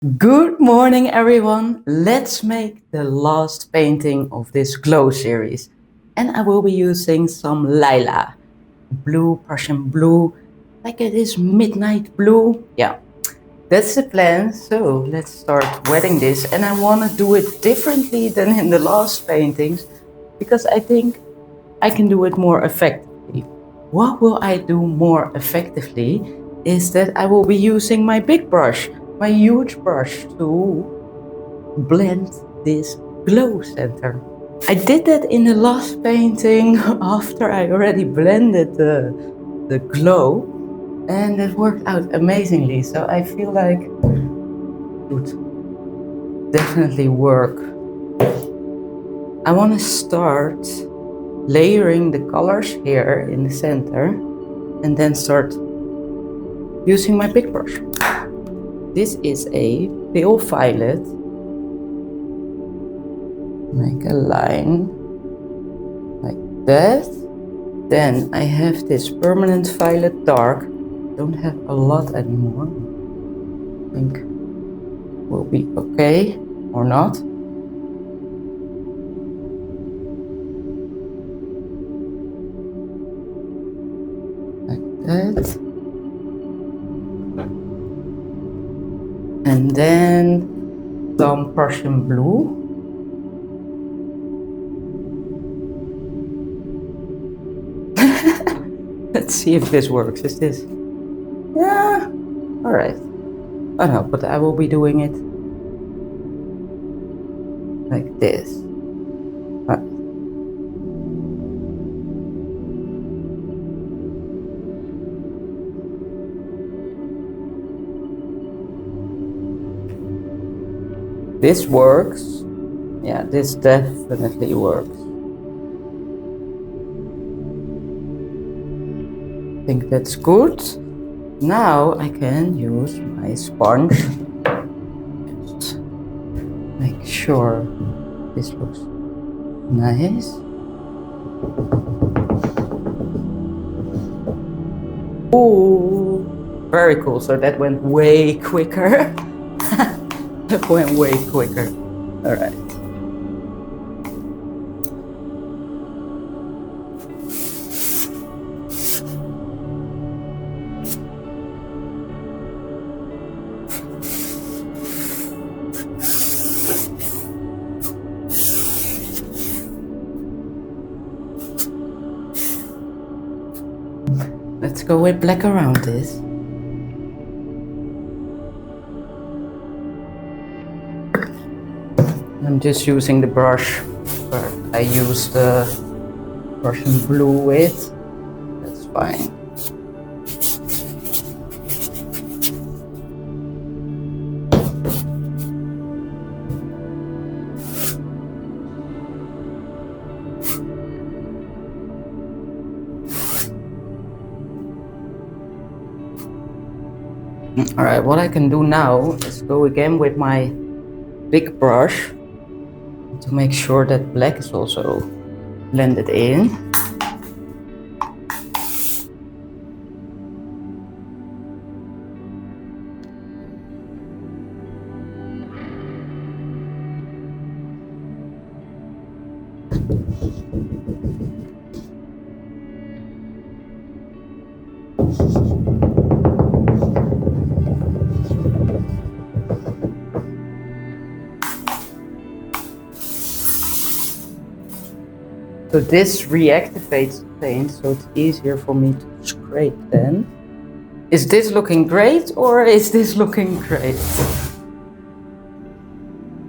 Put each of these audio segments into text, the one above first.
Good morning, everyone. Let's make the last painting of this glow series. And I will be using some lilac, blue, Prussian blue, like it is midnight blue. Yeah, that's the plan. So let's start wetting this. And I want to do it differently than in the last paintings because I think I can do it more effectively. What will I do more effectively is that I will be using my big brush, my huge brush, to blend this glow center. I did that in the last painting after I already blended the glow, and it worked out amazingly. So I feel like it would definitely work. I want to start layering the colors here in the center and then start using my big brush. This is a pale violet. Make a line like that. Then I have this permanent violet dark. Don't have a lot anymore. I think will be okay or not. Like that. And then some Prussian blue. Let's see if this works. Is this? Yeah. All right. Oh no, but I will be doing it like this. This works. Yeah, this definitely works. I think that's good. Now I can use my sponge. Just make sure this looks nice. Ooh, very cool. So that went way quicker. That went way quicker. All right. Let's go with black around this. I'm just using the brush where I used the Prussian blue with. That's fine. All right, what I can do now is go again with my big brush to make sure that black is also blended in. So this reactivates the paint, so it's easier for me to scrape then. Is this looking great or is this looking great?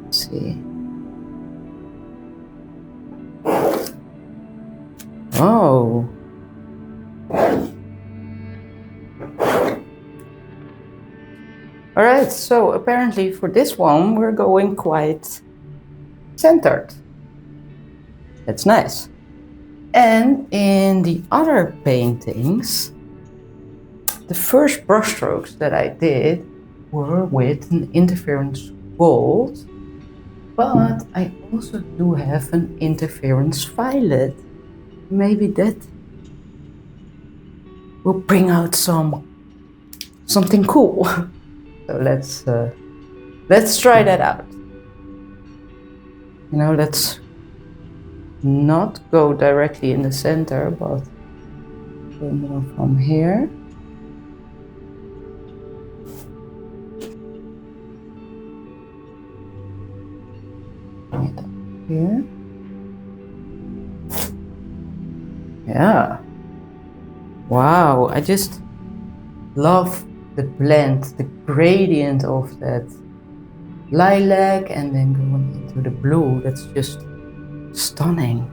Let's see. Oh. All right, so apparently for this one, we're going quite centered. That's nice. And in the other paintings, the first brushstrokes that I did were with an interference gold, but I also do have an interference violet. Maybe that will bring out something cool. So let's Let's try that out. You know, let's not go directly in the center, but go more from here. Bring it up here. Yeah. Wow, I just love the blend, the gradient of that lilac and then going into the blue. That's just stunning.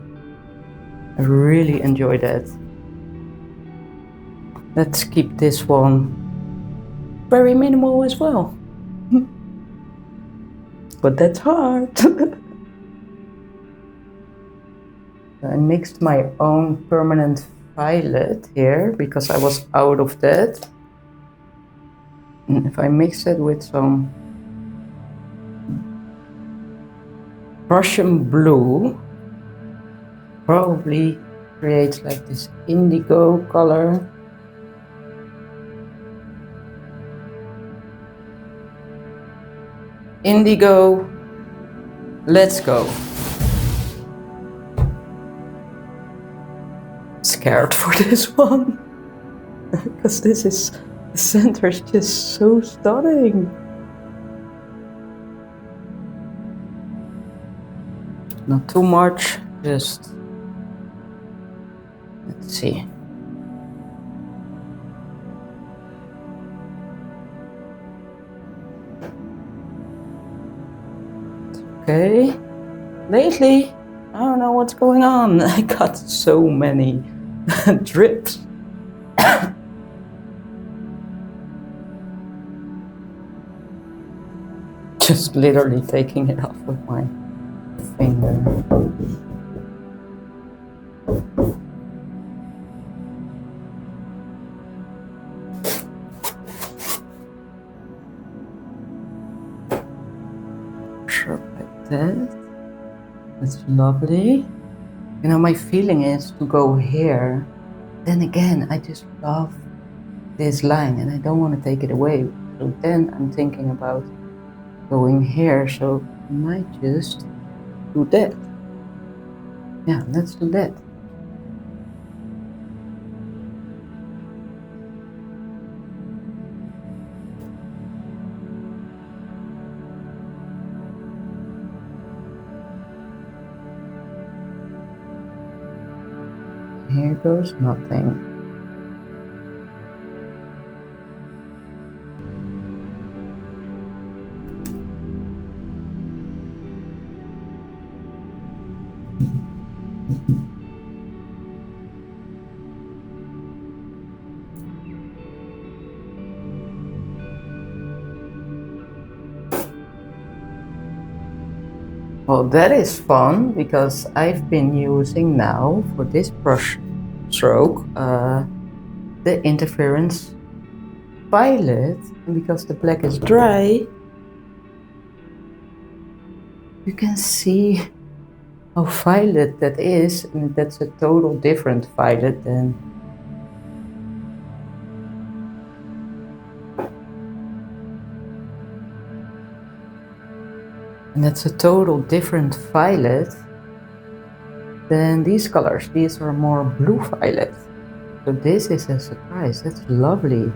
I really enjoy that. Let's keep this one very minimal as well. But that's hard. I mixed my own permanent violet here because I was out of that. And if I mix it with some Prussian blue, probably creates like this indigo color. Indigo, let's go. Scared for this one because this is, the center is just so stunning. Not too much, just let's see. Okay, lately I don't know what's going on. I got so many drips. Just literally taking it off with my finger. Sure, like that. That's lovely. You know, my feeling is to go here. Then again, I just love this line and I don't want to take it away. So then I'm thinking about going here. So I might just do that. Yeah, let's do that. Here goes nothing. Well, that is fun because I've been using now for this brush stroke the interference violet, and because the black is dry, you can see how violet that is, and that's a total different violet than these colors. These are more blue violet. So this is a surprise. That's lovely.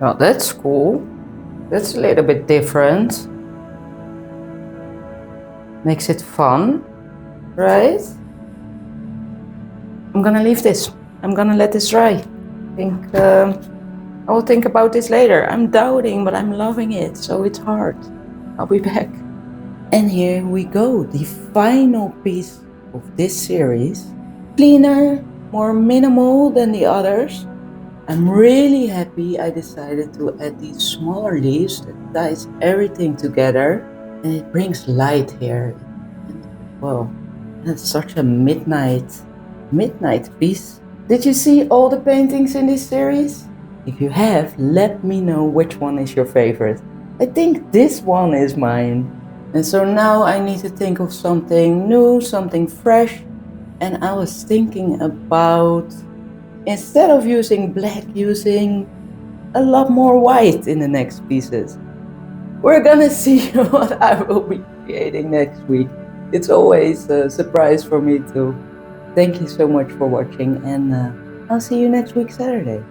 Well, that's cool. That's a little bit different. Makes it fun, right? I'm gonna leave this. I'm gonna let this dry. I will think about this later. I'm doubting, but I'm loving it, so it's hard. I'll be back. And here we go, the final piece of this series. Cleaner, more minimal than the others. I'm really happy I decided to add these smaller leaves that ties everything together, and it brings light here. Well, that's such a midnight piece. Did you see all the paintings in this series? If you have, let me know which one is your favorite. I think this one is mine. And so now I need to think of something new, something fresh. And I was thinking about, instead of using black, using a lot more white in the next pieces. We're gonna see what I will be creating next week. It's always a surprise for me too. Thank you so much for watching, and I'll see you next week, Saturday.